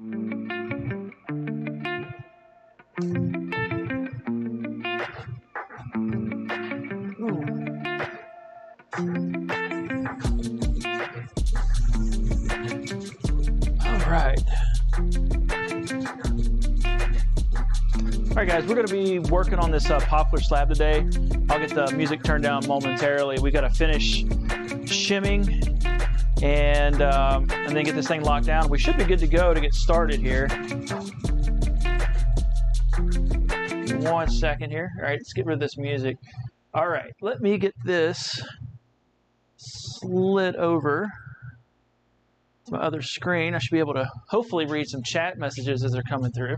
All right, guys, we're going to be working on this poplar slab today. I'll get the music turned down momentarily. We got to finish shimming and then get this thing locked down. We should be good to go to get started here. 1 second here. All right, let's get rid of this music. All right, let me get this slid over to my other screen. I should be able to hopefully read some chat messages as they're coming through.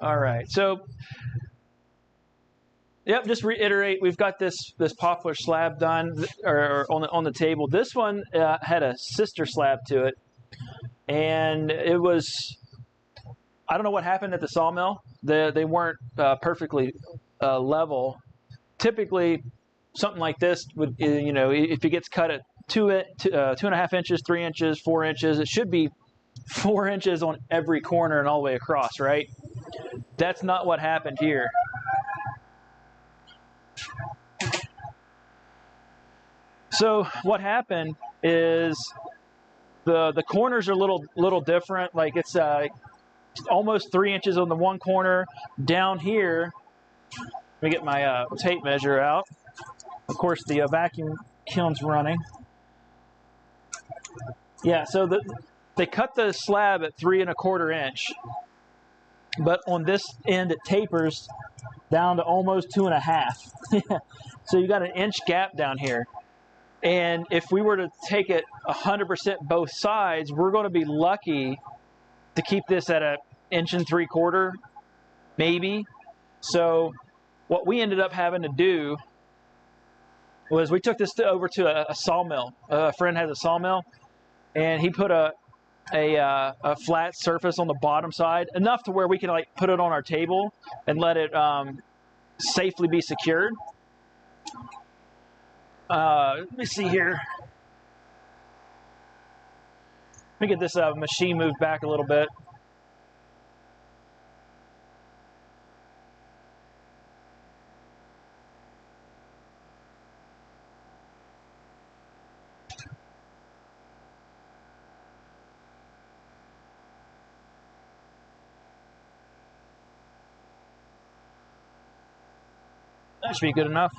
All right, so yep, just reiterate, we've got this poplar slab done or on the table. This one had a sister slab to it, and it was, I don't know what happened at the sawmill. They weren't perfectly level. Typically, something like this would, you know, if it gets cut at 2.5 inches, 3 inches, 4 inches, it should be 4 inches on every corner and all the way across, right? That's not what happened here. So what happened is the corners are a little different. Like it's almost 3 inches on the one corner. Down here, let me get my tape measure out. Of course, the vacuum kiln's running. Yeah, so they cut the slab at 3 1/4 inch. But on this end, it tapers down to almost 2.5. So you got an inch gap down here. And if we were to take it 100% both sides, we're going to be lucky to keep this at 1 3/4 inches, maybe. So what we ended up having to do was we took this over to a sawmill. A friend has a sawmill, and he put a flat surface on the bottom side, enough to where we can like put it on our table and let it safely be secured. Let me see here. Let me get this machine moved back a little bit. That should be good enough.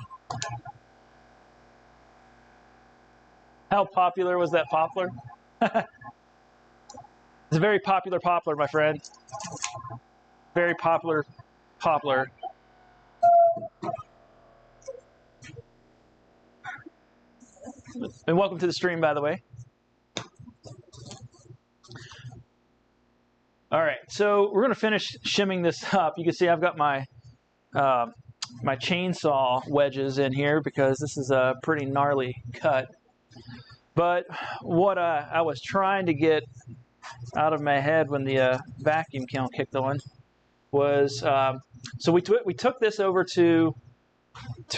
How popular was that poplar? It's a very popular poplar, my friend. Very popular poplar. And welcome to the stream, by the way. All right, so we're going to finish shimming this up. You can see I've got my my chainsaw wedges in here because this is a pretty gnarly cut. But what I was trying to get out of my head when the vacuum kiln kicked on was, so we took this over to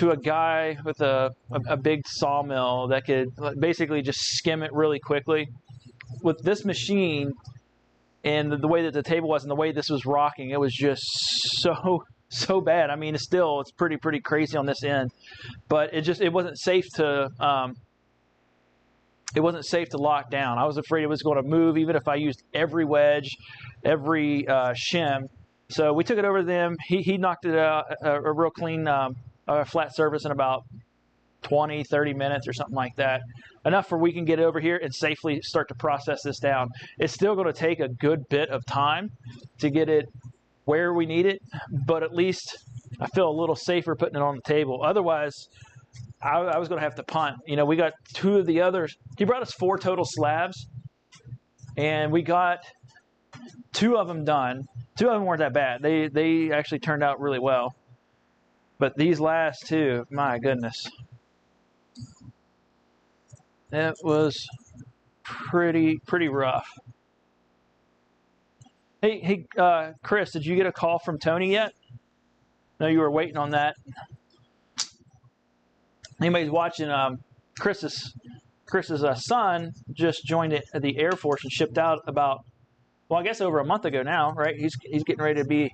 a guy with a big sawmill that could basically just skim it really quickly. With this machine and the way that the table was and the way this was rocking, it was just so bad. I mean, it's pretty crazy on this end, but it wasn't safe to lock down. I was afraid it was going to move even if I used every wedge, every shim. So we took it over to them. He knocked it out a real clean flat surface in about 20-30 minutes or something like that. Enough where we can get over here and safely start to process this down. It's still going to take a good bit of time to get it where we need it, but at least I feel a little safer putting it on the table. Otherwise, I was going to have to punt. You know, we got 2 of the others. He brought us 4 total slabs, and we got 2 of them done. 2 of them weren't that bad. They actually turned out really well. But these last 2, my goodness. It was pretty rough. Hey, Chris, did you get a call from Tony yet? No, you were waiting on that. Anybody's watching, Chris is Chris's son just joined the Air Force and shipped out about, well, I guess over a month ago now, right? He's getting ready to be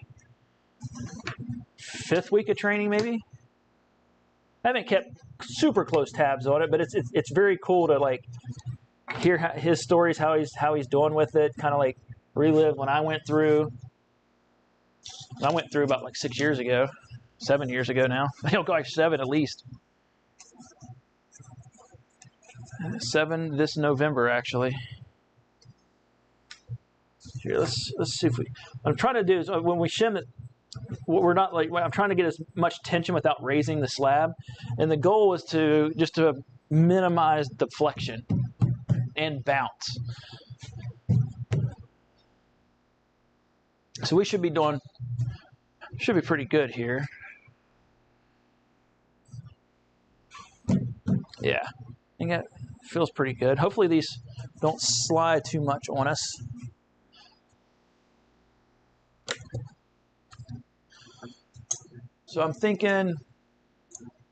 5th week of training, maybe. I haven't kept super close tabs on it, but it's very cool to like hear his stories, how he's doing with it, kind of like relive when I went through. I went through about like 6 years ago, 7 years ago now. Oh gosh, 7 at least. 7 this November, actually. Here, let's see if we. What I'm trying to do is when we shim it, we're not like I'm trying to get as much tension without raising the slab, and the goal is to minimize deflection and bounce. So we should be pretty good here. Yeah, I think that feels pretty good. Hopefully these don't slide too much on us. So I'm thinking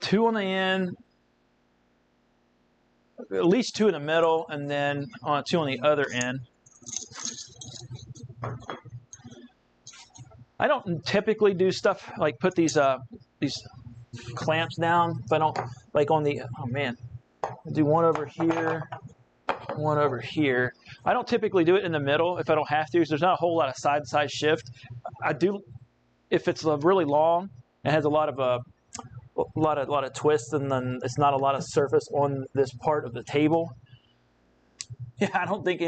2 on the end, at least 2 in the middle, and then 2 on the other end. I don't typically do stuff like put these clamps down, but I don't like on the, oh man, I'll do one over here, one over here. I don't typically do it in the middle if I don't have to, because there's not a whole lot of side-to-side shift. I do, if it's really long, it has a lot of twists, and then it's not a lot of surface on this part of the table. Yeah, I don't think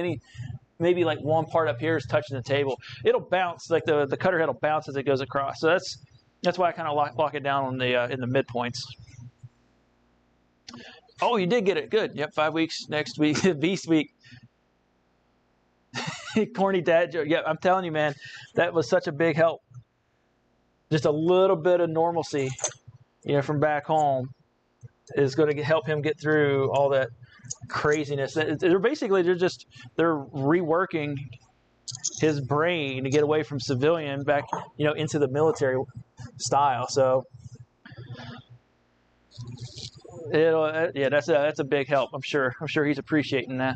maybe like one part up here is touching the table. It'll bounce, like the cutter head will bounce as it goes across. So that's why I kind of lock it down on the in the midpoints. Oh, you did get it. Good. Yep, 5 weeks next week, Beast Week. Corny dad joke. Yeah, I'm telling you, man, that was such a big help. Just a little bit of normalcy, from back home is going to help him get through all that craziness. They're reworking his brain to get away from civilian back, into the military style. So that's a big help. I'm sure he's appreciating that.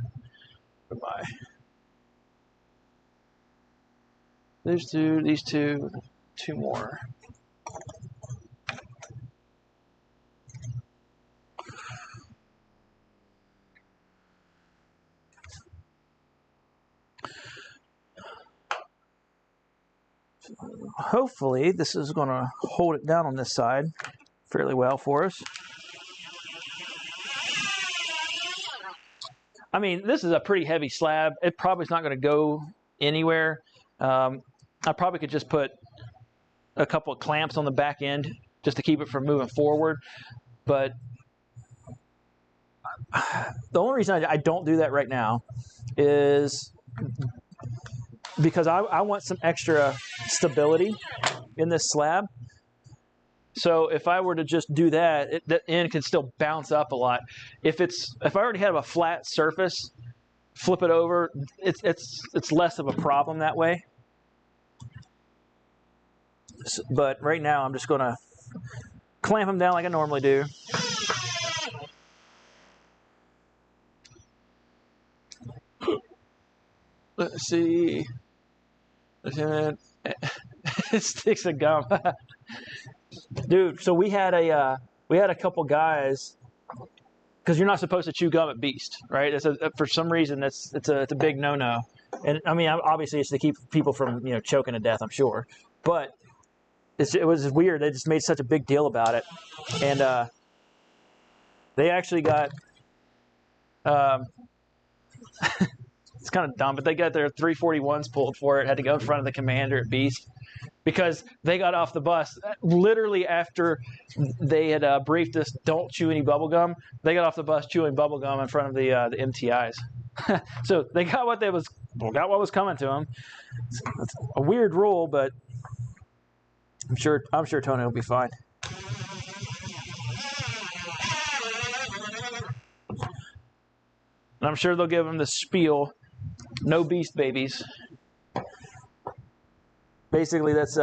Goodbye. These two more. Hopefully this is going to hold it down on this side fairly well for us. I mean, this is a pretty heavy slab. It probably is not going to go anywhere. I probably could just put a couple of clamps on the back end just to keep it from moving forward. But the only reason I don't do that right now is because I want some extra stability in this slab. So if I were to just do that, the end can still bounce up a lot. If I already have a flat surface, flip it over, it's less of a problem that way. But right now I'm just going to clamp them down like I normally do. Let's see. Sticks of gum. Dude, so we had a couple guys, because you're not supposed to chew gum at Beast, right? For some reason it's a big no-no. And I mean, obviously it's to keep people from choking to death, I'm sure. But it was weird. They just made such a big deal about it, and they actually got. It's kind of dumb, but they got their 341s pulled for it. Had to go in front of the commander at Beast because they got off the bus literally after they had briefed us, "Don't chew any bubble gum." They got off the bus chewing bubble gum in front of the MTIs. So they got what was coming to them. It's a weird rule, but I'm sure Tony will be fine. And I'm sure they'll give him the spiel. No Beast babies. Basically, that's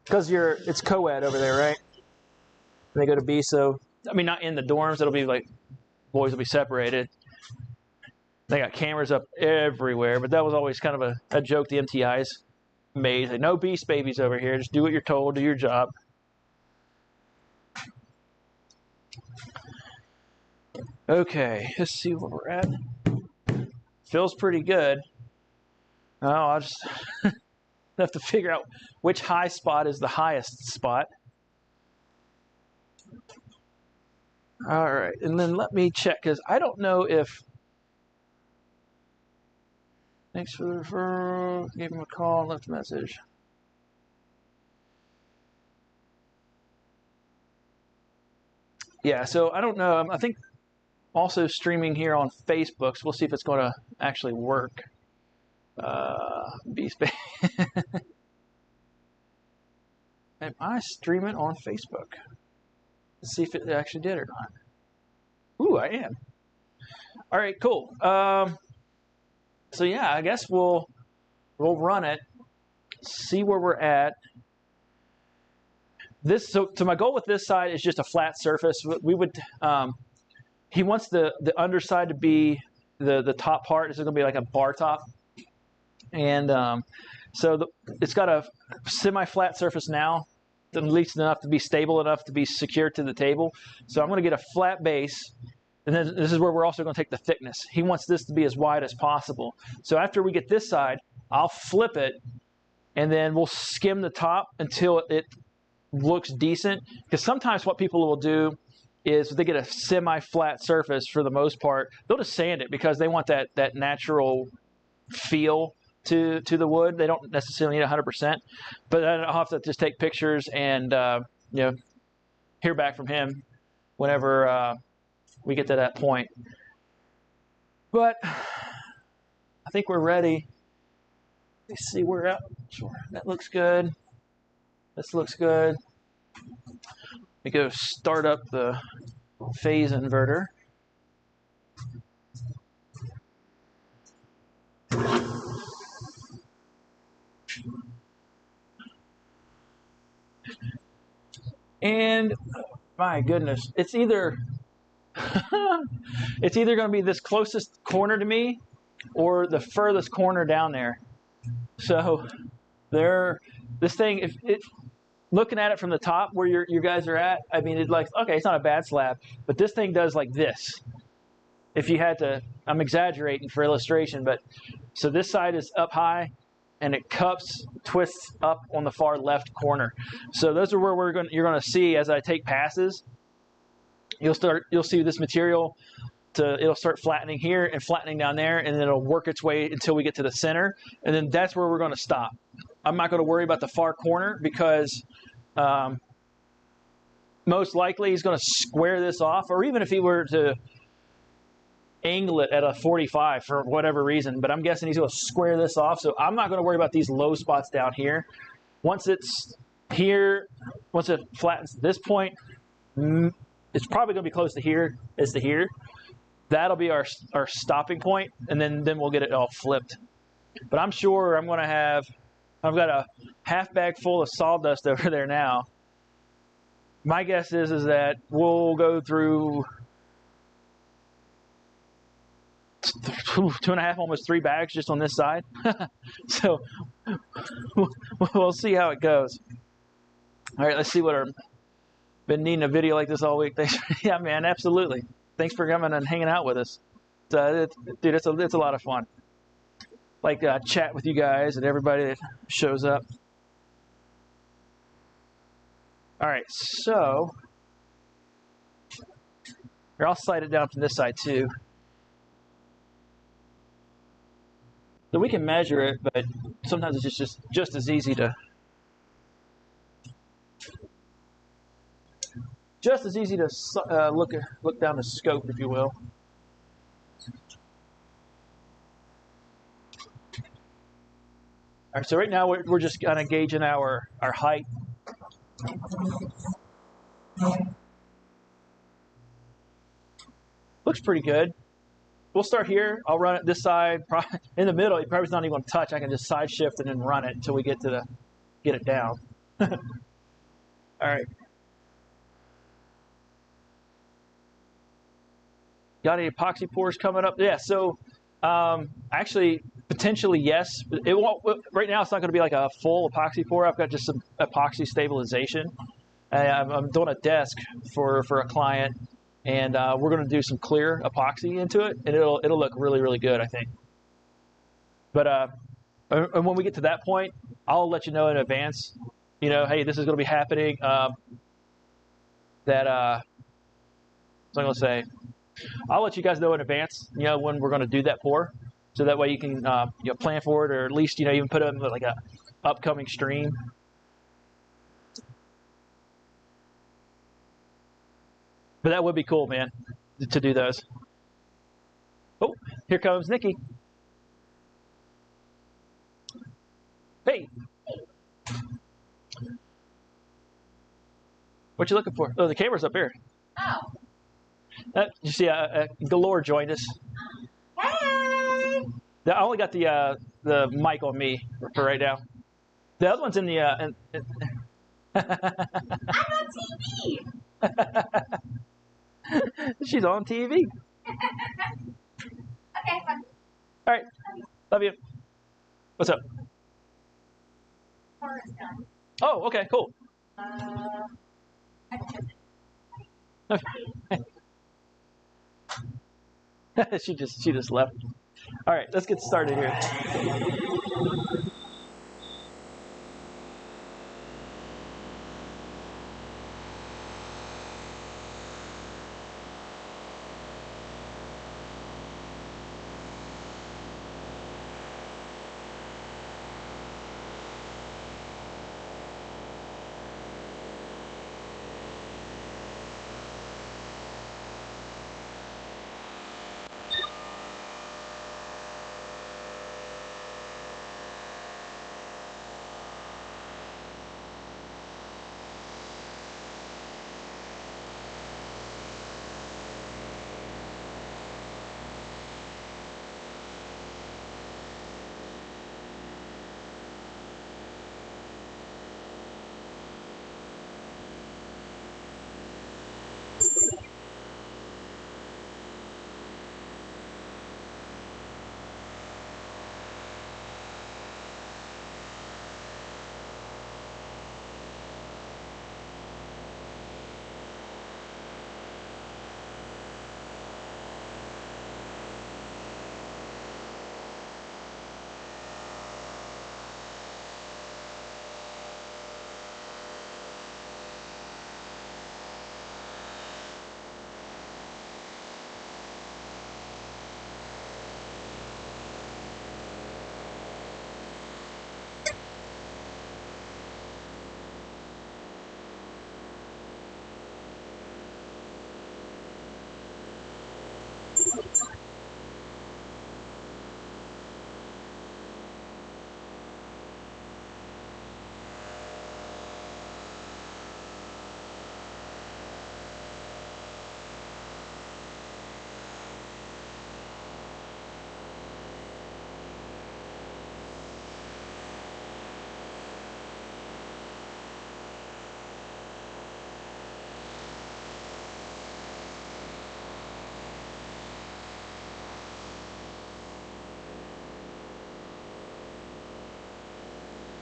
because it's co-ed over there, right? They go to Beast, so I mean, not in the dorms. It'll be like boys will be separated, They got cameras up everywhere, but that was always kind of a joke the MTIs made. Like, no beast babies over here. Just do what you're told, do your job. Okay, let's see where we're at. Feels pretty good. Oh, I'll just have to figure out which high spot is the highest spot. All right, and then let me check, because I don't know if... Thanks for the referral. Gave him a call and left a message. Yeah, so I don't know. I think also streaming here on Facebook, so we'll see if it's going to actually work. B-Space. Am I streaming on Facebook? Let's see if it actually did or not. Ooh, I am. All right, cool. So yeah, I guess we'll run it, see where we're at. So my goal with this side is just a flat surface. We would he wants the underside to be the top part. This is going to be like a bar top, and so it's got a semi-flat surface now, at least enough to be stable enough to be secured to the table. So I'm going to get a flat base. And then this is where we're also going to take the thickness. He wants this to be as wide as possible. So after we get this side, I'll flip it, and then we'll skim the top until it looks decent. Because sometimes what people will do is they get a semi-flat surface for the most part. They'll just sand it because they want that natural feel to the wood. They don't necessarily need 100%. But then I'll have to just take pictures and hear back from him whenever we get to that point. But I think we're ready. Let's see, we're out. Sure, that looks good. This looks good. We go start up the phase inverter. And my goodness, it's either it's either going to be this closest corner to me or the furthest corner down there. So this thing, if it, looking at it from the top where you guys are at, I mean, it's not a bad slab, but this thing does like this. If you had to, I'm exaggerating for illustration, but so this side is up high and it twists up on the far left corner. So those are where you're going to see as I take passes. You'll see this material it'll start flattening here and flattening down there, and then it'll work its way until we get to the center, and then that's where we're going to stop. I'm not going to worry about the far corner because most likely he's going to square this off, or even if he were to angle it at a 45 for whatever reason, but I'm guessing he's going to square this off, so I'm not going to worry about these low spots down here. Once it's here, once it flattens this point, it's probably going to be close to here as to here. That'll be our stopping point, and then we'll get it all flipped. But I'm sure I've got a half bag full of sawdust over there now. My guess is that we'll go through 2.5, almost 3 bags just on this side. So we'll see how it goes. All right, let's see what been needing a video like this all week. Thanks. Yeah, man, absolutely. Thanks for coming and hanging out with us. Dude, it's a lot of fun. Like chat with you guys and everybody that shows up. All right, so here, I'll slide it down from this side too. So we can measure it, but sometimes it's just as easy to look down the scope, if you will. All right, so right now we're just kind of gauging our height. Looks pretty good. We'll start here. I'll run it this side. In the middle, it probably not even going to touch. I can just side shift and then run it until we get it down. All right. Got any epoxy pours coming up? Yeah, so Actually, potentially yes. But it won't. Right now, it's not going to be like a full epoxy pour. I've got just some epoxy stabilization. I'm doing a desk for a client, and we're going to do some clear epoxy into it, and it'll look really really good, I think. But and when we get to that point, I'll let you know in advance. You know, hey, this is going to be happening. That so I'm going to say, I'll let you guys know in advance. You know, when we're going to do that pour, so that way you can you know, plan for it, or at least, you know, even put it in like a upcoming stream. But that would be cool, man, to do those. Oh, here comes Nikki. Hey, what you looking for? Oh, the camera's up here. Oh. You see, Galore joined us. Hey! I only got the mic on me for right now. The other one's in the. I'm on TV. She's on TV. Okay, fine. All right, love you. What's up? Pour is done. Oh, okay, cool. she just left. All right, let's get started here.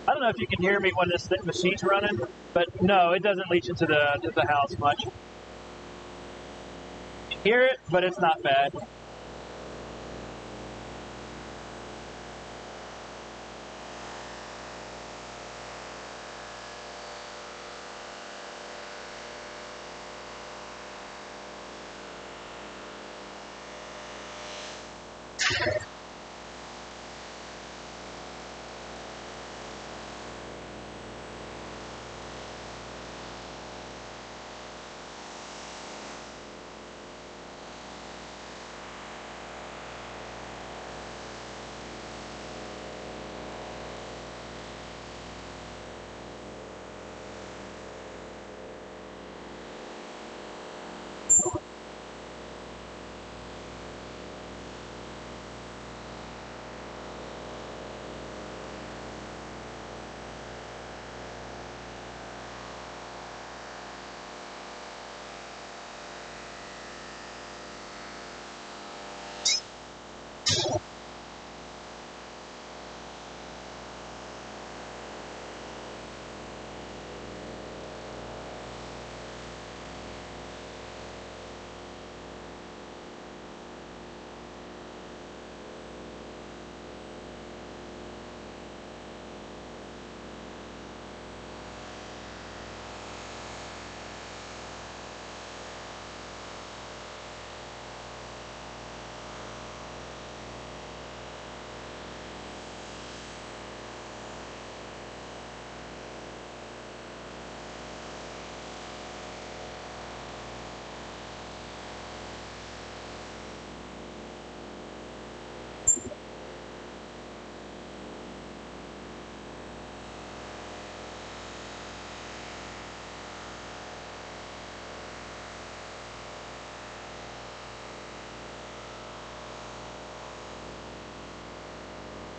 I don't know if you can hear me when this machine's running, but no, it doesn't leach into the house much. You can hear it, but it's not bad.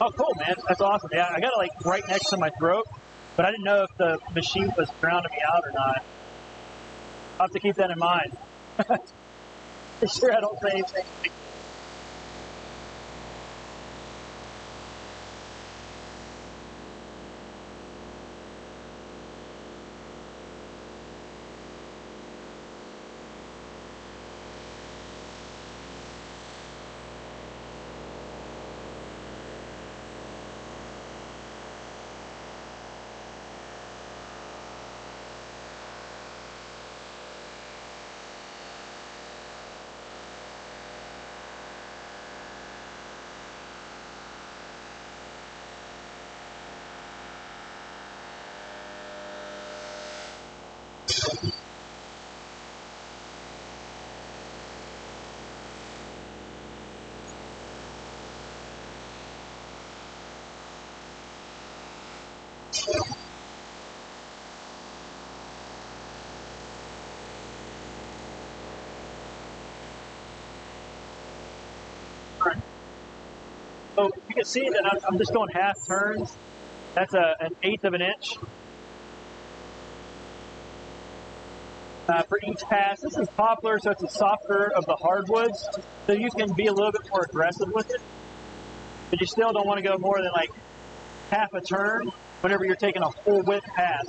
Oh, cool, man. That's awesome. Yeah, I got it like right next to my throat, but I didn't know if the machine was drowning me out or not. I'll have to keep that in mind. Make sure I don't say anything. So you can see that I'm just going half turns. That's an eighth of an inch for each pass. This is poplar, so it's a softer of the hardwoods. So you can be a little bit more aggressive with it, but you still don't want to go more than like half a turn whenever you're taking a full width pass.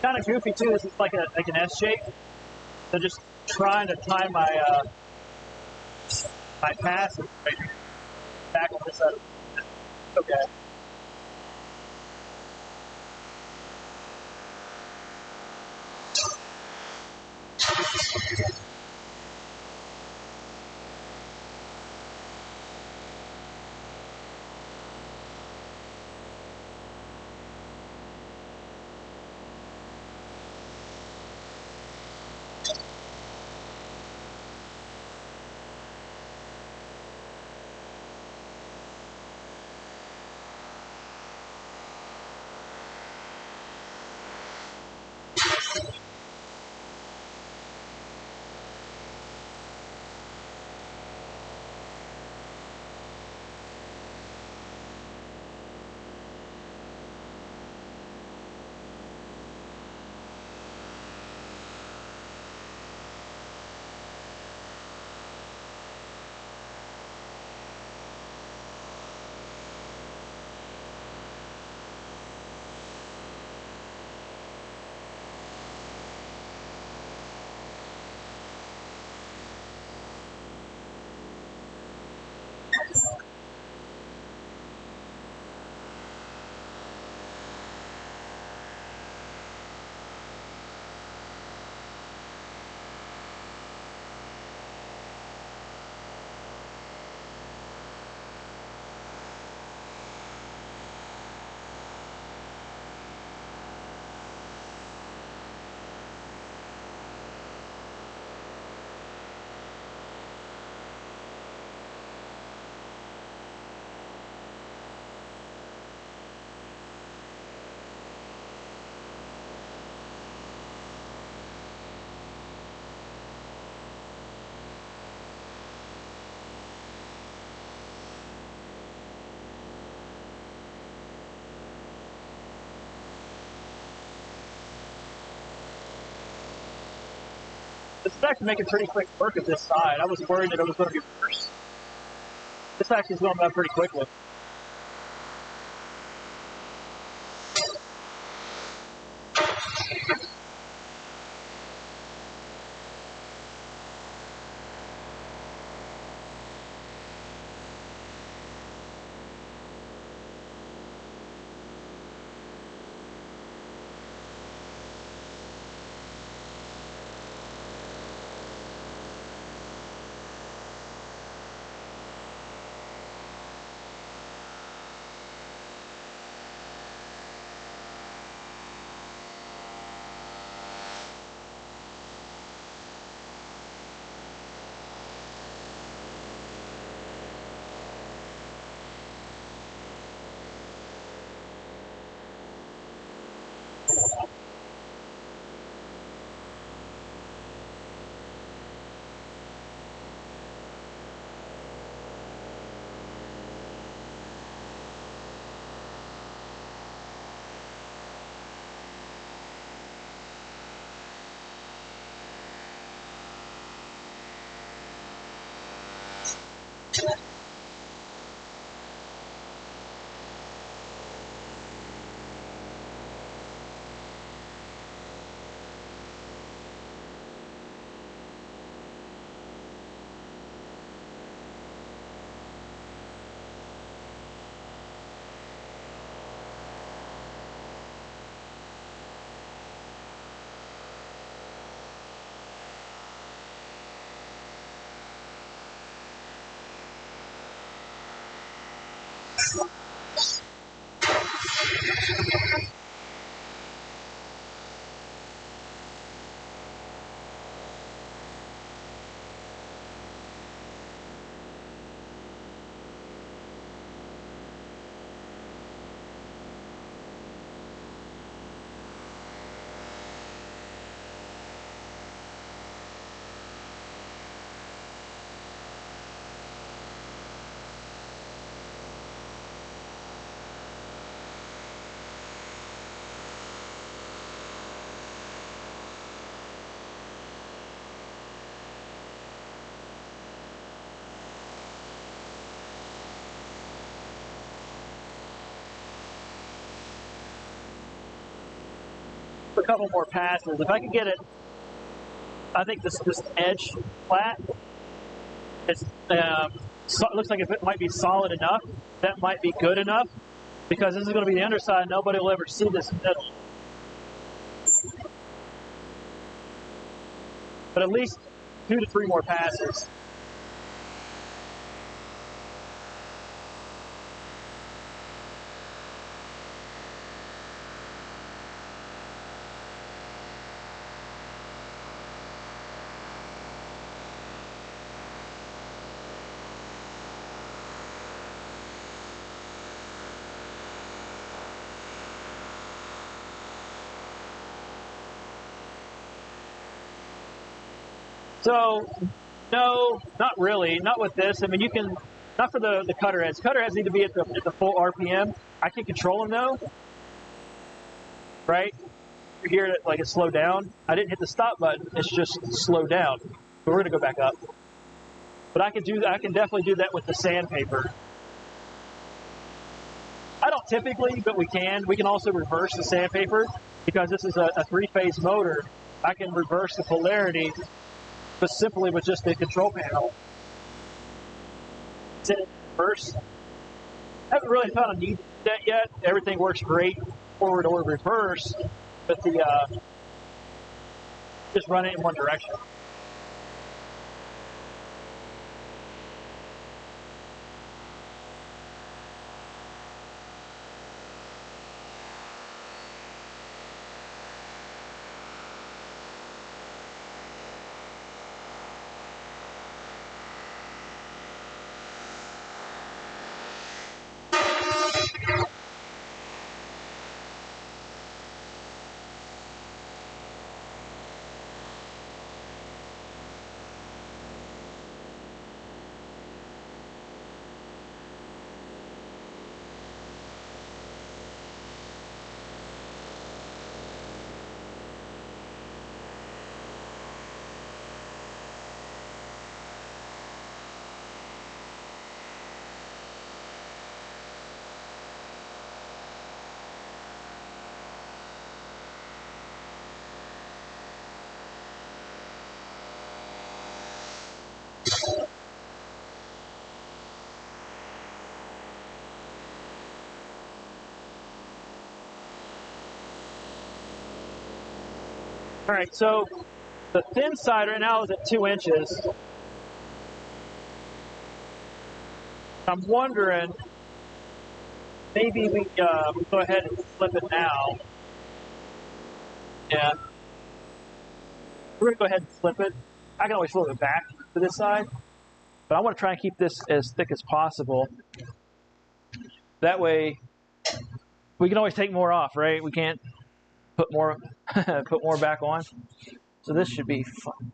Kind of goofy too. This is like an S shape. So just trying to time my passes right here. Back on this side. Okay. This is actually making pretty quick work of this side. I was worried that it was going to be worse. This actually is going by pretty quickly. A couple more passes. If I can get it, I think this edge flat. It's it looks like if it might be solid enough, that might be good enough, because this is going to be the underside. Nobody will ever see this middle. But at least 2 to 3 more passes. So, no, not really. Not with this. I mean, you can, not for the cutter heads. Cutter heads need to be at the full RPM. I can control them though, right? You hear it like it's slowed down. I didn't hit the stop button. It's just slowed down. So we're gonna go back up. But I can do that. I can definitely do that with the sandpaper. I don't typically, but we can. We can also reverse the sandpaper because this is a 3-phase motor. I can reverse the polarity, but simply with just the control panel. Set it in reverse. Haven't really found a need for that yet. Everything works great forward or reverse, but just run it in one direction. All right, so the thin side right now is at 2 inches. I'm wondering, maybe we go ahead and flip it now. Yeah. We're going to go ahead and flip it. I can always flip it back to this side, but I want to try and keep this as thick as possible. That way, we can always take more off, right? We can't put more put more back on. So this should be fun.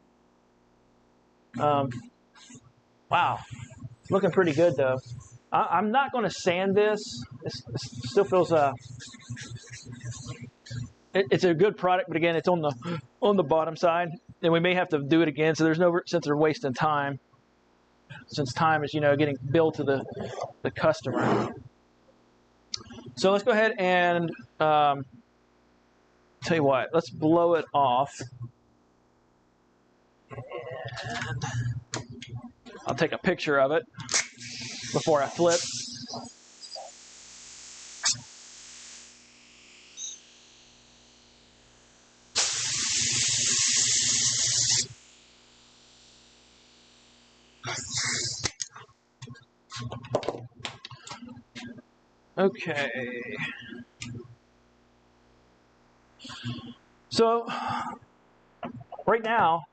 Wow, it's looking pretty good though. I'm not going to sand this. It still feels it's a good product, but again, it's on the bottom side, and we may have to do it again. So there's no sense of wasting time. since time is, getting billed to the customer. So let's go ahead and tell you what, let's blow it off. And I'll take a picture of it before I flip. Okay. So right now,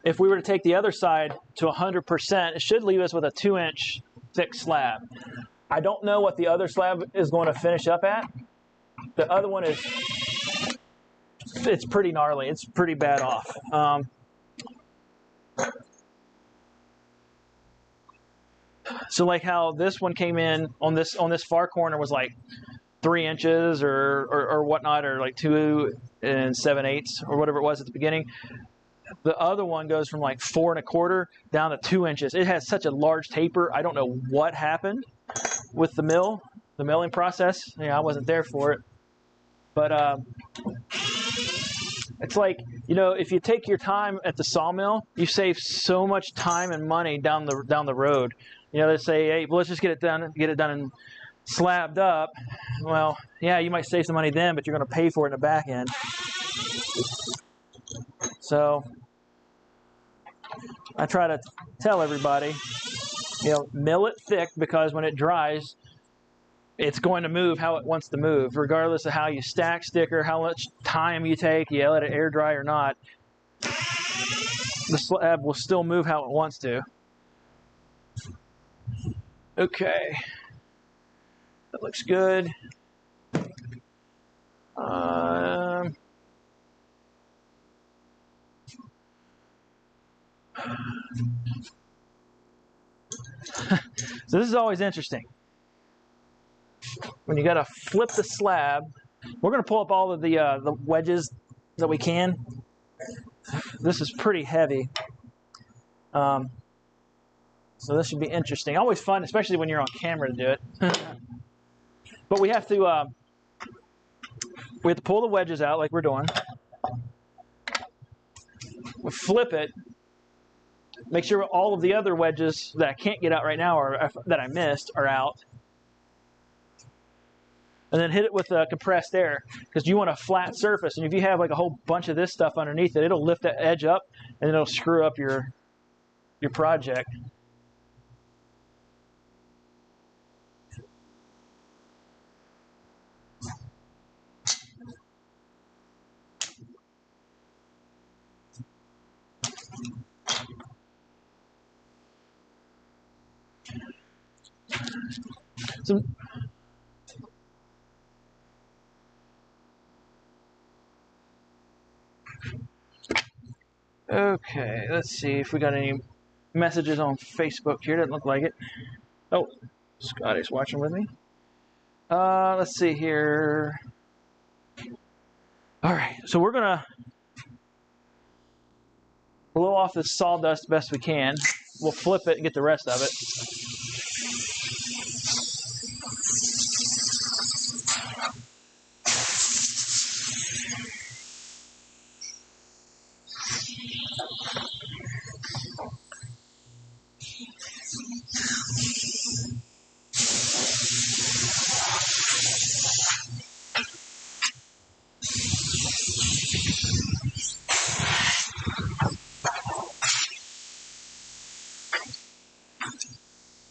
if we were to take the other side to 100%, it should leave us with a 2-inch thick slab. I don't know what the other slab is going to finish up at. The other one it's pretty gnarly. It's pretty bad off. So like how this one came in on this far corner was like 3 inches or whatnot, or like 2 7/8 or whatever it was at the beginning. The other one goes from like 4 1/4 down to 2 inches. It has such a large taper. I don't know what happened with the milling process. I wasn't there for it, but it's like, if you take your time at the sawmill, you save so much time and money down the road. They say, hey, well, let's just get it done and slabbed up. Well, yeah, you might save some money then, but you're going to pay for it in the back end. So I try to tell everybody, mill it thick, because when it dries, it's going to move how it wants to move, regardless of how you stack sticker, how much time you take, you let it air dry or not. The slab will still move how it wants to. Okay, that looks good. So this is always interesting. When you got to flip the slab, we're going to pull up all of the wedges that we can. This is pretty heavy. So this should be interesting. Always fun, especially when you're on camera, to do it. But we have to pull the wedges out like we're doing. We flip it. Make sure all of the other wedges that I can't get out right now, or that I missed, are out. And then hit it with compressed air, because you want a flat surface. And if you have like a whole bunch of this stuff underneath it, it'll lift that edge up, and it'll screw up your project. So, okay, let's see if we got any messages on Facebook here. Doesn't look like it. Oh, Scotty's watching with me. Let's see here. All right, so we're gonna blow off this sawdust best we can. We'll flip it and get the rest of it.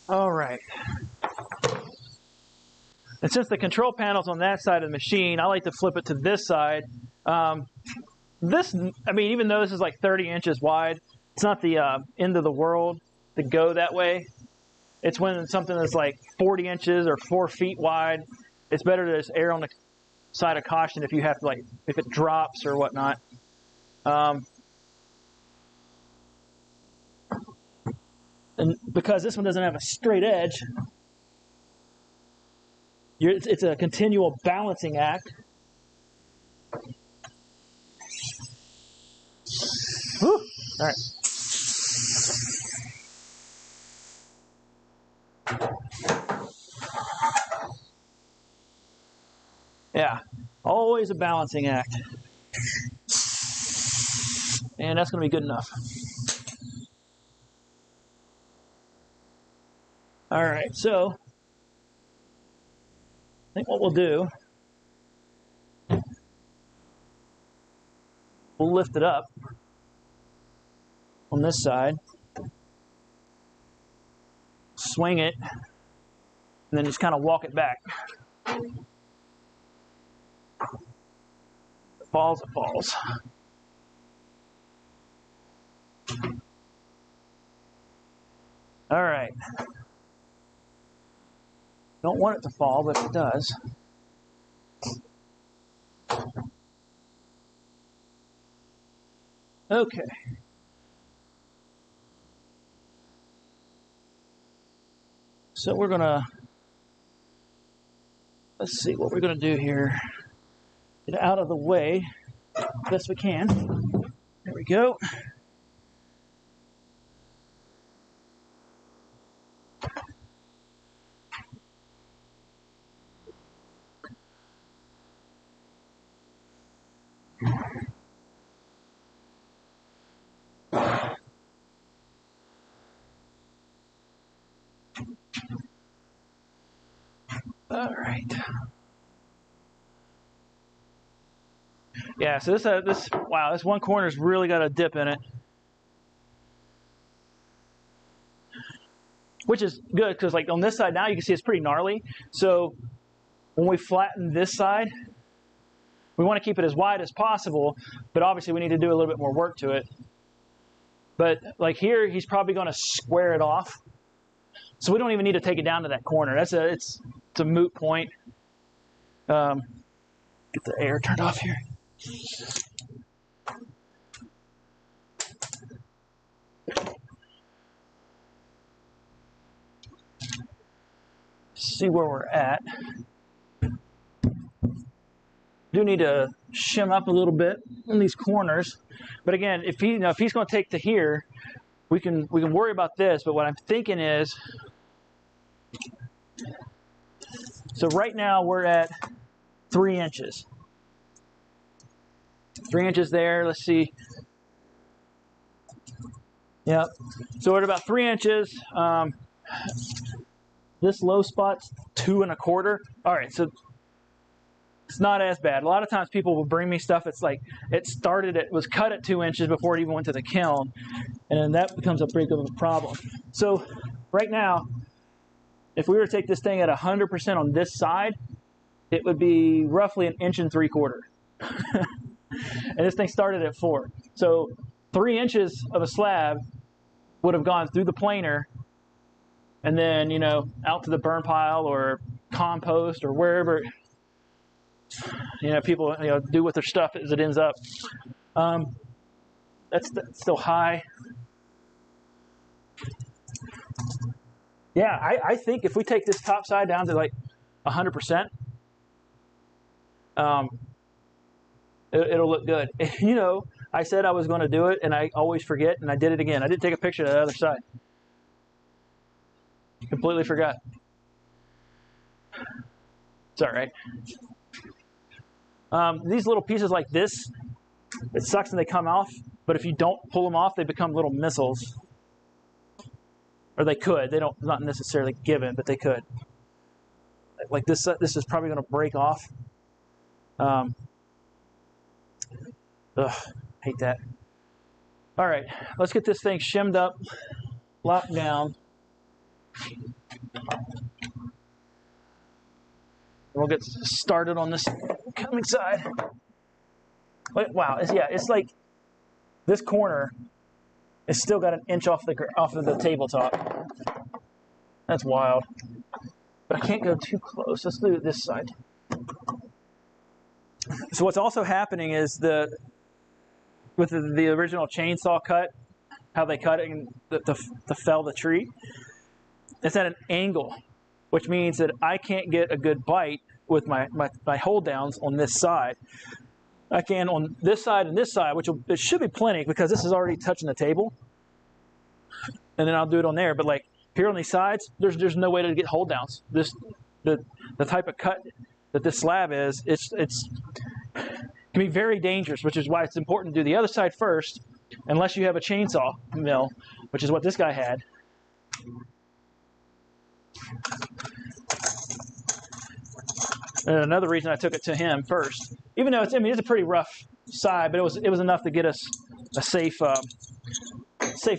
All right. And since the control panel's on that side of the machine, I like to flip it to this side. Even though this is like 30 inches wide, it's not the end of the world to go that way. It's when something that's like 40 inches or 4 feet wide, it's better to just err on the side of caution if you have to, if it drops or whatnot. And because this one doesn't have a straight edge, it's a continual balancing act. Whew. All right. Yeah, always a balancing act. And that's going to be good enough. All right, so I think what we'll do, we'll lift it up on this side, swing it, and then just kind of walk it back. It falls, it falls. All right. Don't want it to fall, but it does. Okay. So we're gonna, let's see what we're gonna do here. Get out of the way best we can. There we go. All right. Yeah, so this one corner's really got a dip in it, which is good because like on this side now you can see it's pretty gnarly. So when we flatten this side, we want to keep it as wide as possible, but obviously we need to do a little bit more work to it. But like here, he's probably going to square it off, so we don't even need to take it down to that corner. It's a moot point. Get the air turned off here. See where we're at. Do need to shim up a little bit in these corners, but again, if he's going to take to here, we can worry about this. But what I'm thinking is, so right now we're at 3 inches. 3 inches there. Let's see. Yep. So we're at about 3 inches. This low spot's 2 1/4. All right, so it's not as bad. A lot of times people will bring me stuff. It's like it was cut at 2 inches before it even went to the kiln, and then that becomes a big of a problem. So right now, if we were to take this thing at 100% on this side, it would be roughly 1 3/4 inches. And this thing started at 4. So 3 inches of a slab would have gone through the planer and then, out to the burn pile or compost or wherever, people, do with their stuff as it ends up. That's still high. Yeah, I think if we take this top side down to like 100%, it'll look good. I said I was going to do it, and I always forget, and I did it again. I didn't take a picture of the other side. Completely forgot. It's all right. These little pieces like this, it sucks when they come off, but if you don't pull them off, they become little missiles. Or they could. They don't, not necessarily given, but they could. Like this is probably going to break off. Hate that. All right, let's get this thing shimmed up, locked down. We'll get started on this coming side. Wow, it's like this corner is still got 1 inch off of the tabletop. That's wild. But I can't go too close. Let's do this side. So what's also happening is with the original chainsaw cut, how they cut it to fell the tree, it's at an angle, which means that I can't get a good bite with my hold downs on this side. I can on this side and this side, it should be plenty because this is already touching the table. and then I'll do it on there. But like here on these sides, there's no way to get hold downs. The type of cut that this slab is, it's can be very dangerous, which is why it's important to do the other side first, unless you have a chainsaw mill, which is what this guy had. And another reason I took it to him first, even though it's a pretty rough side, but it was enough to get us a safe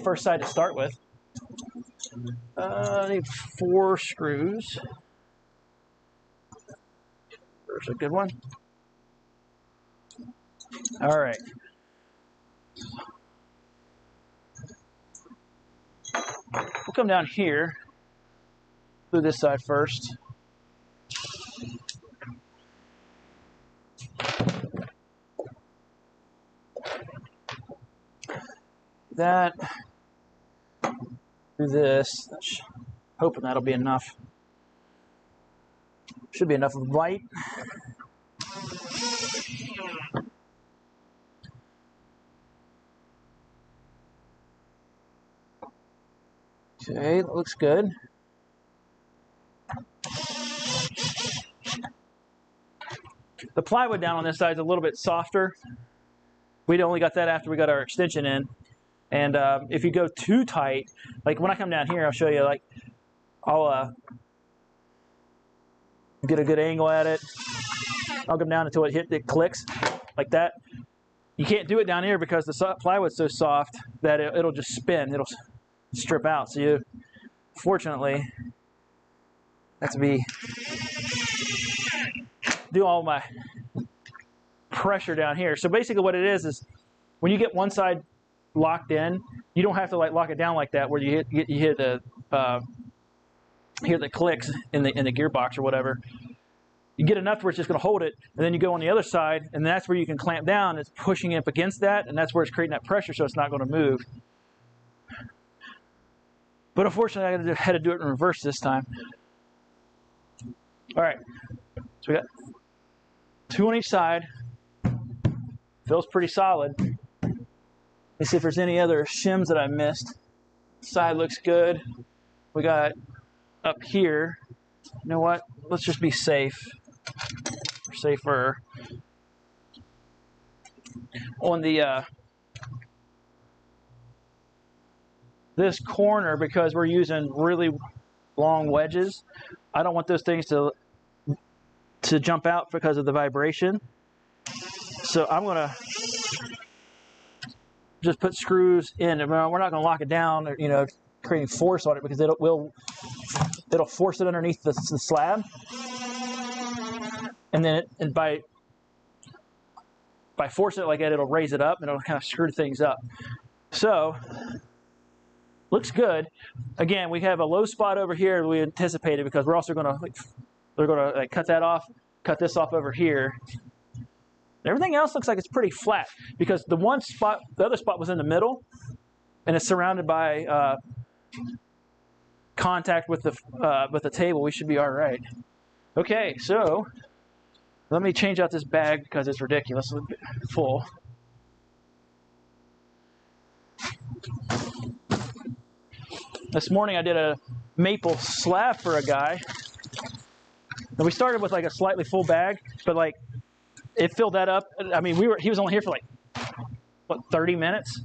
first side to start with. I need 4 screws. There's a good one. All right. We'll come down here through this side first. That, do this. Hoping that'll be enough. Should be enough of light. Okay, that looks good. The plywood down on this side is a little bit softer. We only got that after we got our extension in. And if you go too tight, like when I come down here, I'll show you, like, I'll get a good angle at it. I'll come down until it clicks, like that. You can't do it down here because the plywood's so soft that it'll just spin. It'll strip out. So you, fortunately, have to do all my pressure down here. So basically what it is when you get one side locked in, you don't have to like lock it down like that where you hear the clicks in the gearbox or whatever. You get enough where it's just going to hold it, and then you go on the other side, and that's where you can clamp down. It's pushing up against that, and that's where it's creating that pressure, so it's not going to move. But unfortunately, I had to do it in reverse this time. All right, so we got 2 on each side. Feels pretty solid. Let's see if there's any other shims that I missed. Side looks good. We got up here. You know what? Let's just be safe. Or safer. On the this corner, because we're using really long wedges, I don't want those things to jump out because of the vibration. So I'm gonna just put screws in. We're not going to lock it down, or, creating force on it, because it'll force it underneath the slab, and then by forcing it like that, it'll raise it up and it'll kind of screw things up. So looks good. Again, we have a low spot over here that we anticipated, because we're also going to cut that off, cut this off over here. Everything else looks like it's pretty flat, because the other spot was in the middle, and it's surrounded by contact with the table. We should be all right. Okay, so let me change out this bag because it's ridiculously full. This morning I did a maple slab for a guy, and we started with like a slightly full bag, but like, it filled that up. I mean, he was only here for like, what, 30 minutes?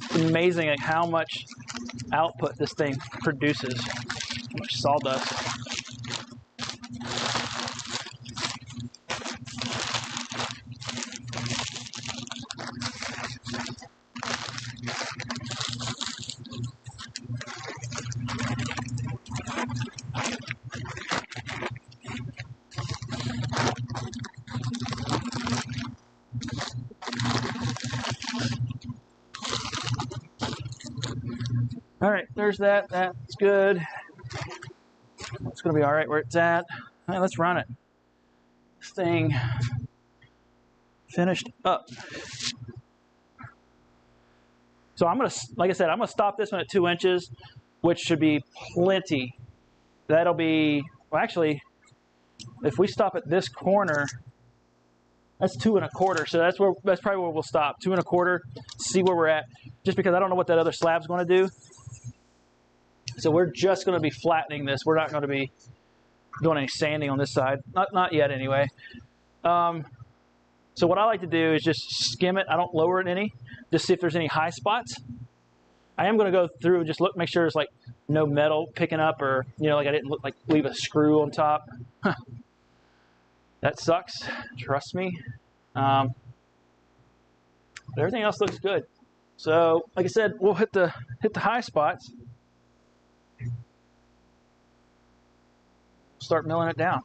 It's amazing like how much output this thing produces, how much sawdust. All right, there's that. That's good. It's going to be all right where it's at. All right, let's run it. This thing finished up. So I'm going to, like I said, I'm going to stop this one at 2 inches, which should be plenty. That'll be Well, actually, if we stop at this corner, that's 2 1/4. So that's probably where we'll stop. 2 1/4. See where we're at. Just because I don't know what that other slab's going to do. So we're just going to be flattening this. We're not going to be doing any sanding on this side. Not yet, anyway. So what I like to do is just skim it. I don't lower it any. Just see if there's any high spots. I am going to go through and just look, make sure there's like no metal picking up, or like I didn't leave a screw on top. That sucks. Trust me. But everything else looks good. So, like I said, we'll hit the high spots. Start milling it down.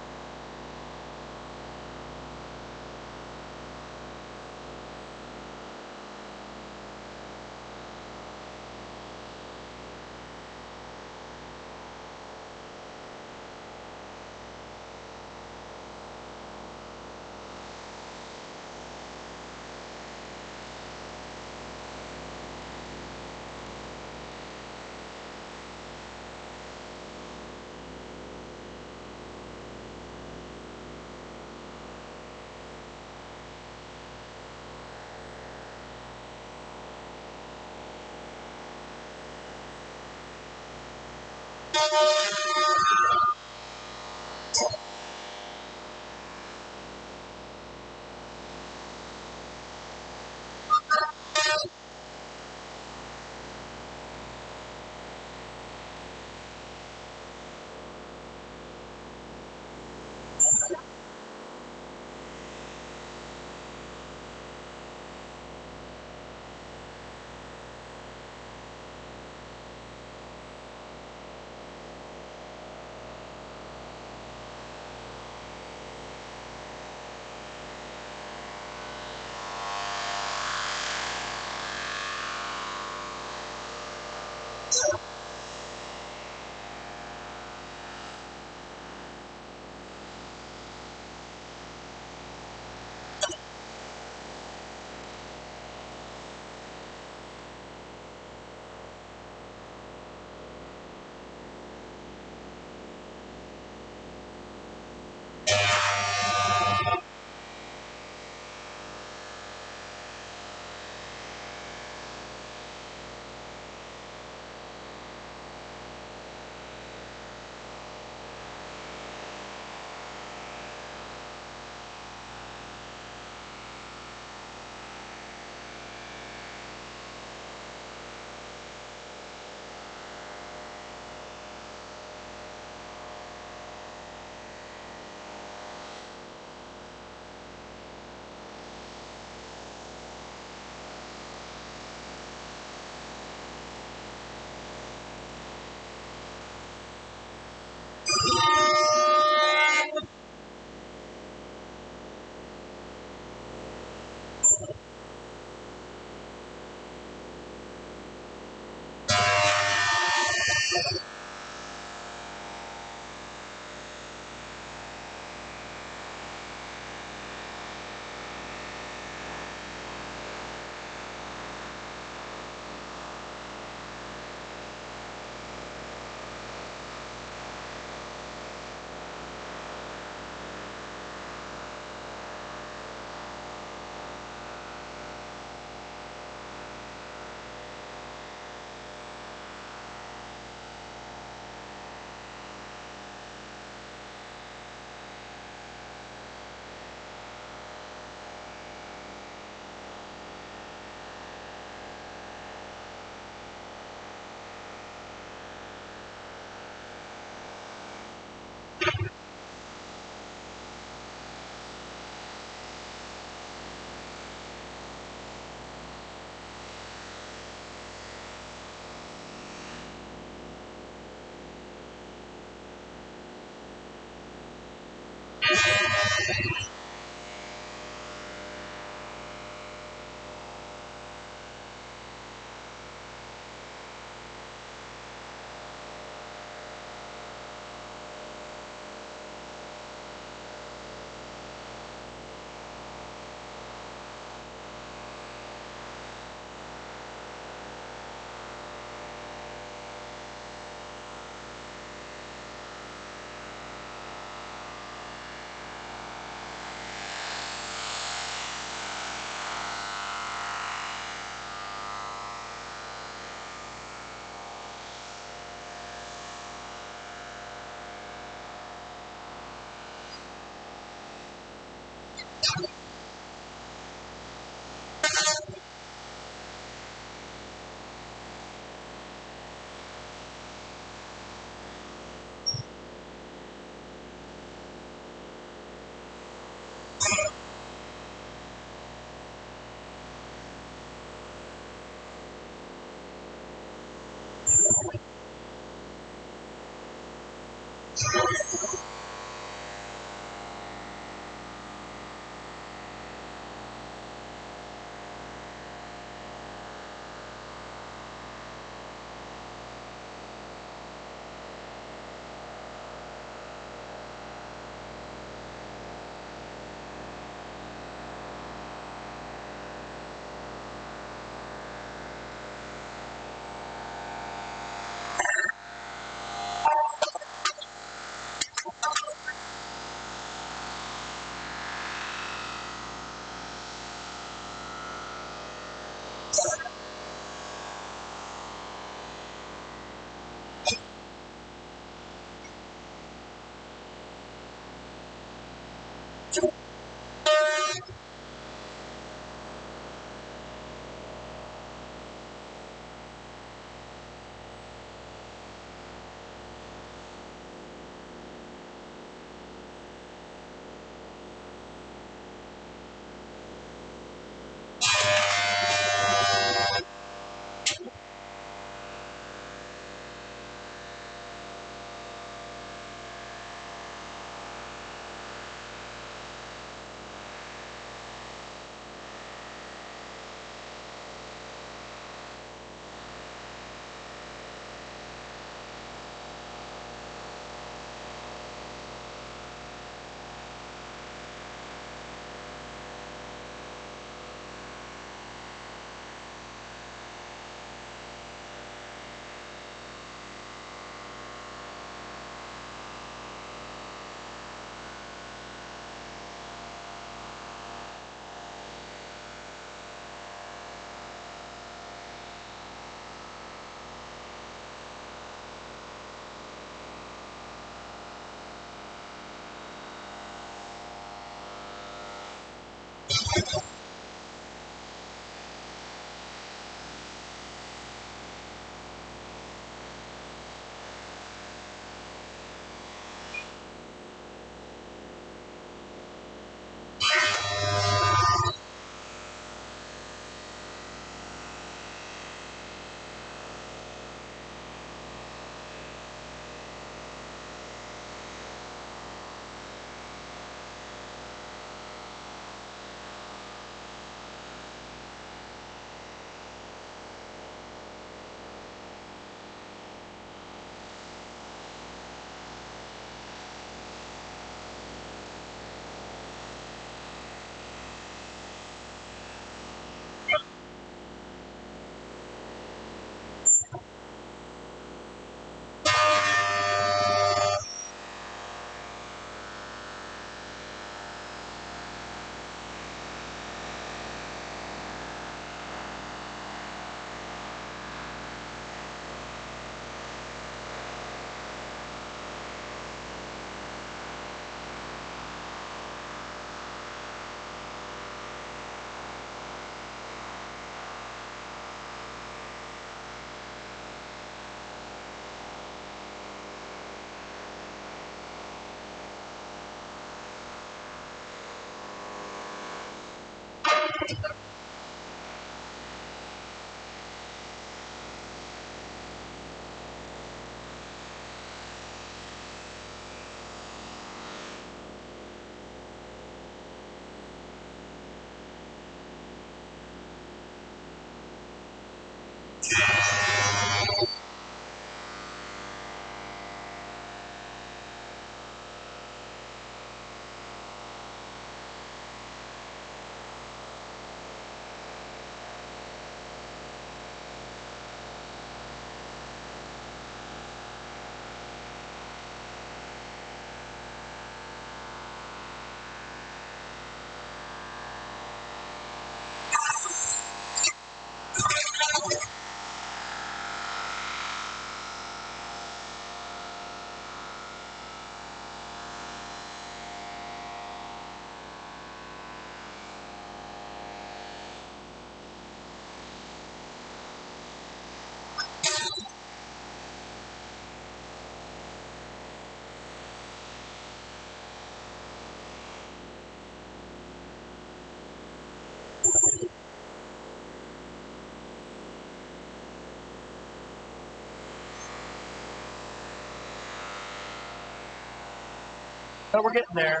So we're getting there.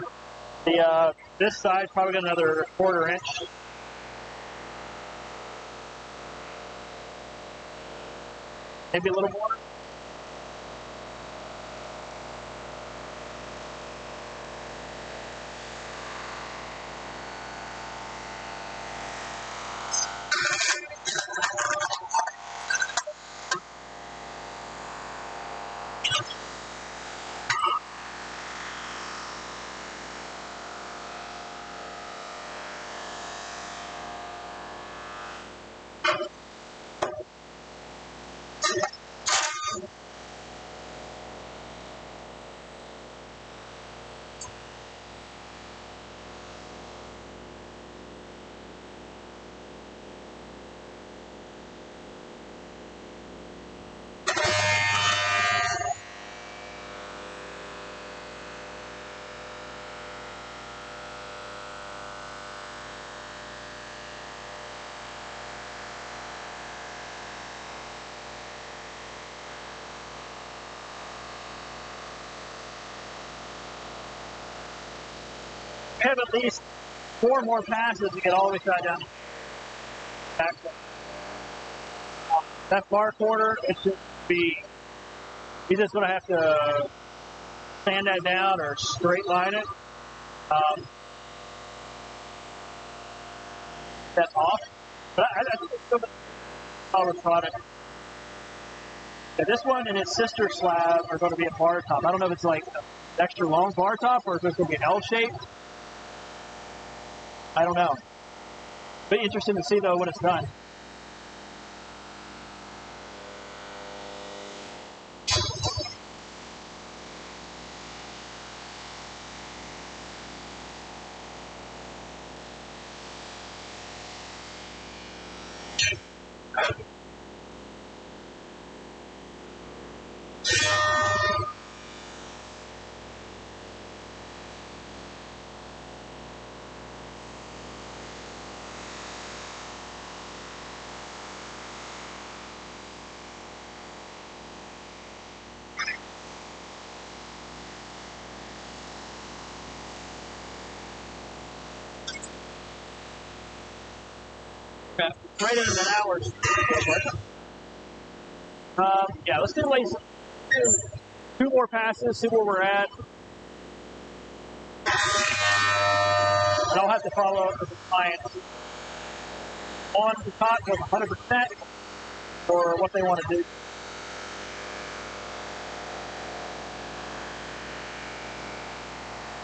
The this side's probably got another 1/4 inch. Maybe a little more. We have at least 4 more passes to get all the way side down. Back. That far corner, it should be. You're just going to have to sand that down or straight line it. That's off. But I think it's still a solid product. Yeah, this one and its sister slab are going to be a bar top. I don't know if it's like an extra long bar top or if it's going to be an L shape. I don't know. But interesting to see though when it's done. Okay. Right in an hour. Yeah, let's do like 2 more passes, see where we're at. And I'll have to follow up with the client on the top with 100% or what they want to do.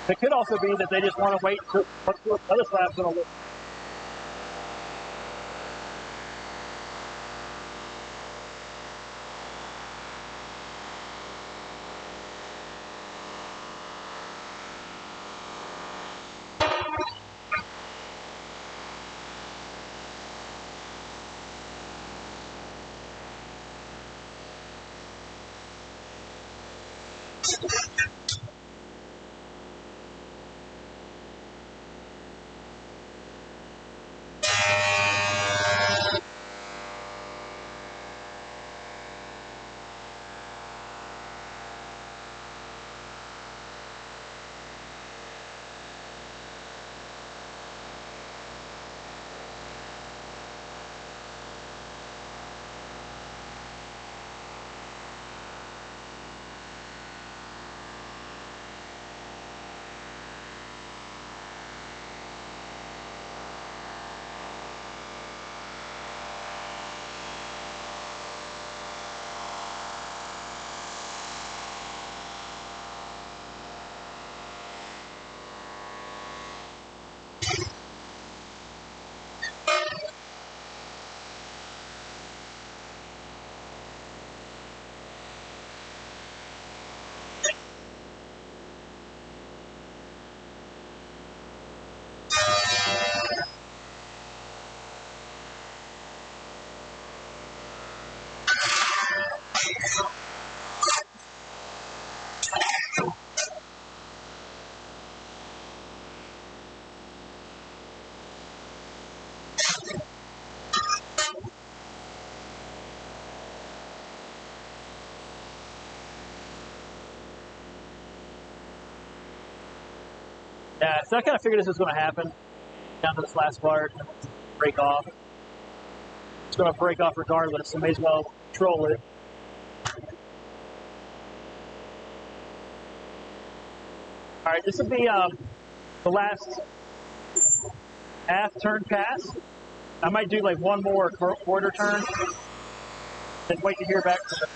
It could also be that they just want to wait until the other slab's going to look. Yeah, so I kind of figured this was going to happen down to this last part, break off. It's going to break off regardless, so may as well control it. All right, this will be the last half turn pass. I might do like one more quarter turn, then wait to hear back from the.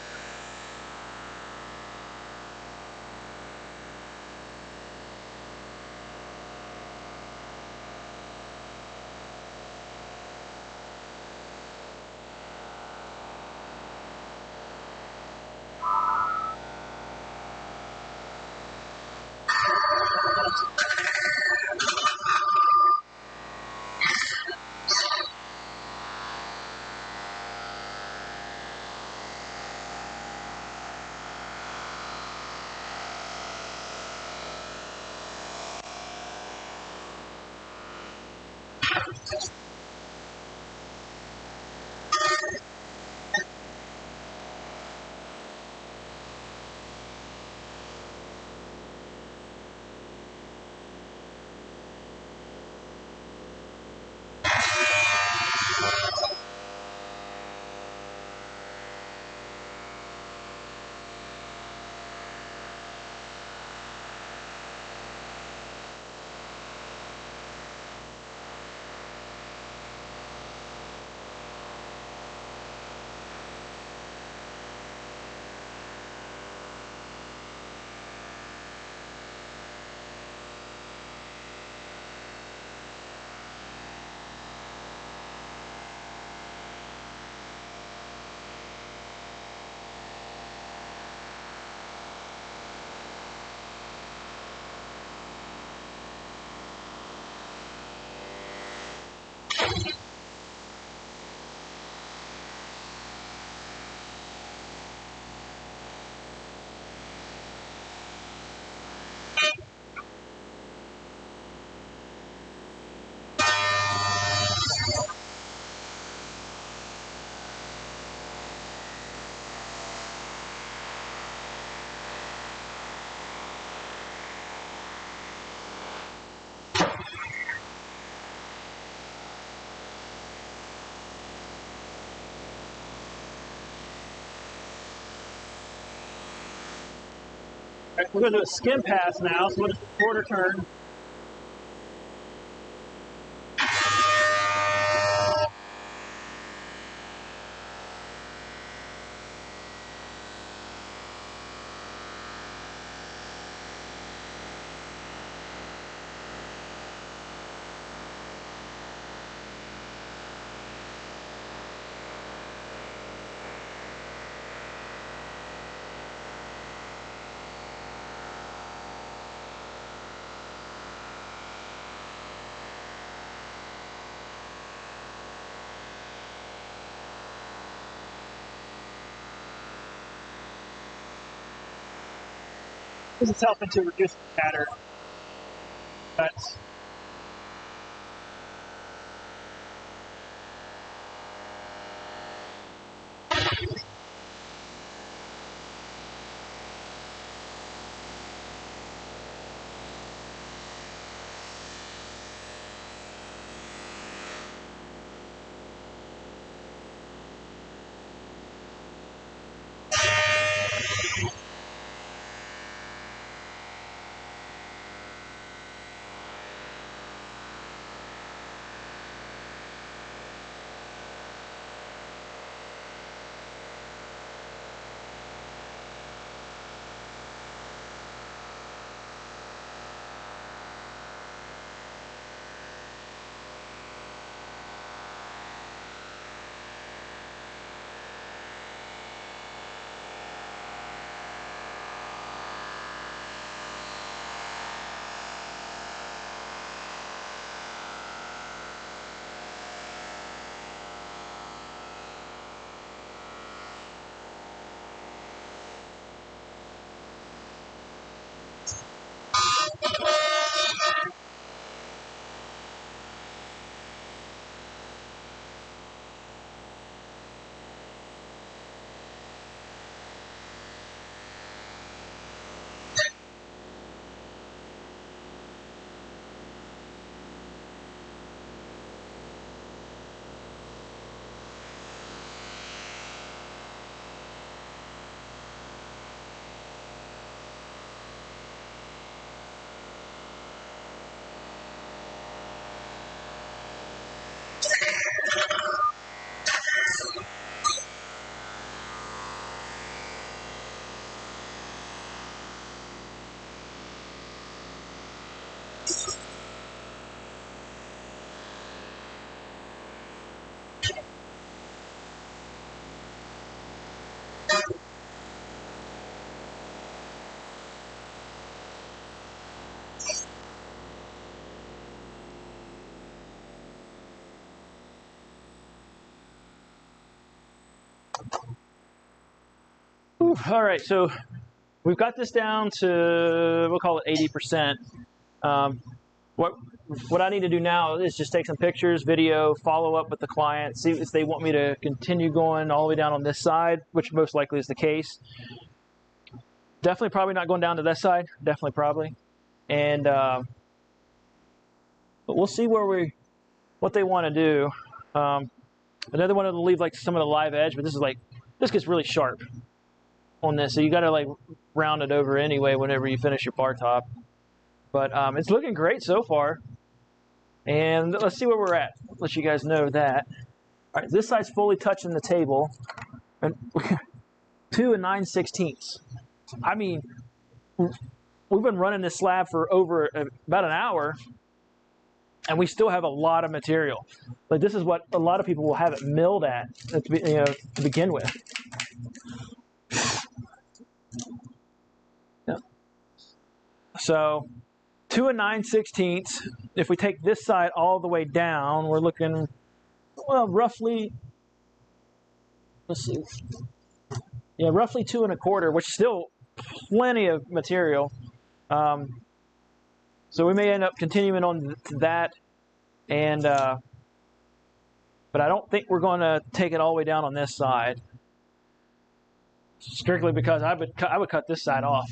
All right, we're going to do a skim pass now, so we'll just quarter turn. This is helping to reduce the chatter. But Whew. All right, so we've got this down to, we'll call it 80%. What I need to do now is just take some pictures, video, follow up with the client, see if they want me to continue going all the way down on this side, which most likely is the case. Definitely probably not going down to this side, definitely probably. And but we'll see what they want to do. Another one to leave like some of the live edge, but this gets really sharp on this, so you got to like round it over anyway whenever you finish your bar top. But it's looking great so far, and let's see where we're at. Let you guys know that. All right, this side's fully touching the table, and 2 9/16. I mean, we've been running this slab for over about an hour, and we still have a lot of material. Like, this is what a lot of people will have it milled at, to begin with. Yeah. So 2 9/16. If we take this side all the way down, we're looking, well, roughly, let's see, yeah, roughly 2 1/4, which is still plenty of material. So we may end up continuing on that, and but I don't think we're going to take it all the way down on this side, strictly because I would cut this side off,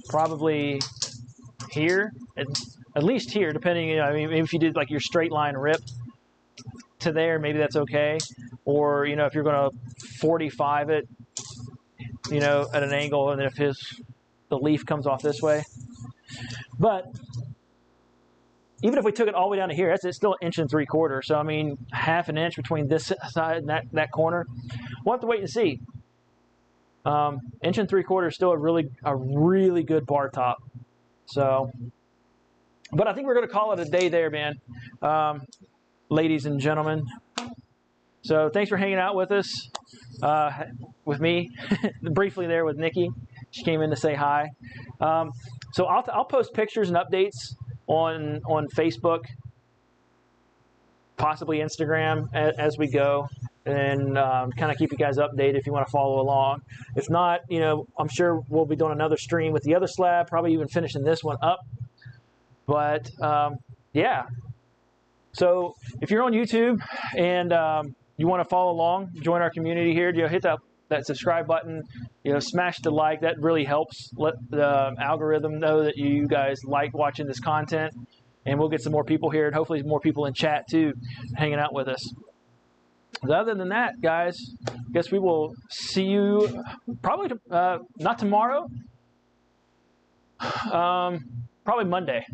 probably here, at least here, depending. I mean, if you did like your straight line rip to there, maybe that's okay. Or if you're going to 45 it, at an angle, and if the leaf comes off this way. But even if we took it all the way down to here, it's still 1 3/4. So I mean, 1/2 inch between this side and that corner. We'll have to wait and see. 1 3/4 is still a really good bar top. So, but I think we're going to call it a day there, man. Ladies and gentlemen. So thanks for hanging out with us, with me, briefly there with Nikki. She came in to say hi. So I'll post pictures and updates on Facebook, possibly Instagram as we go, and kind of keep you guys updated if you want to follow along. If not, I'm sure we'll be doing another stream with the other slab, probably even finishing this one up. But yeah. So if you're on YouTube and you want to follow along, join our community here, hit that subscribe button, smash the like. That really helps let the algorithm know that you guys like watching this content, and we'll get some more people here, and hopefully more people in chat too, hanging out with us. But other than that, guys, I guess we will see you probably not tomorrow, probably Monday.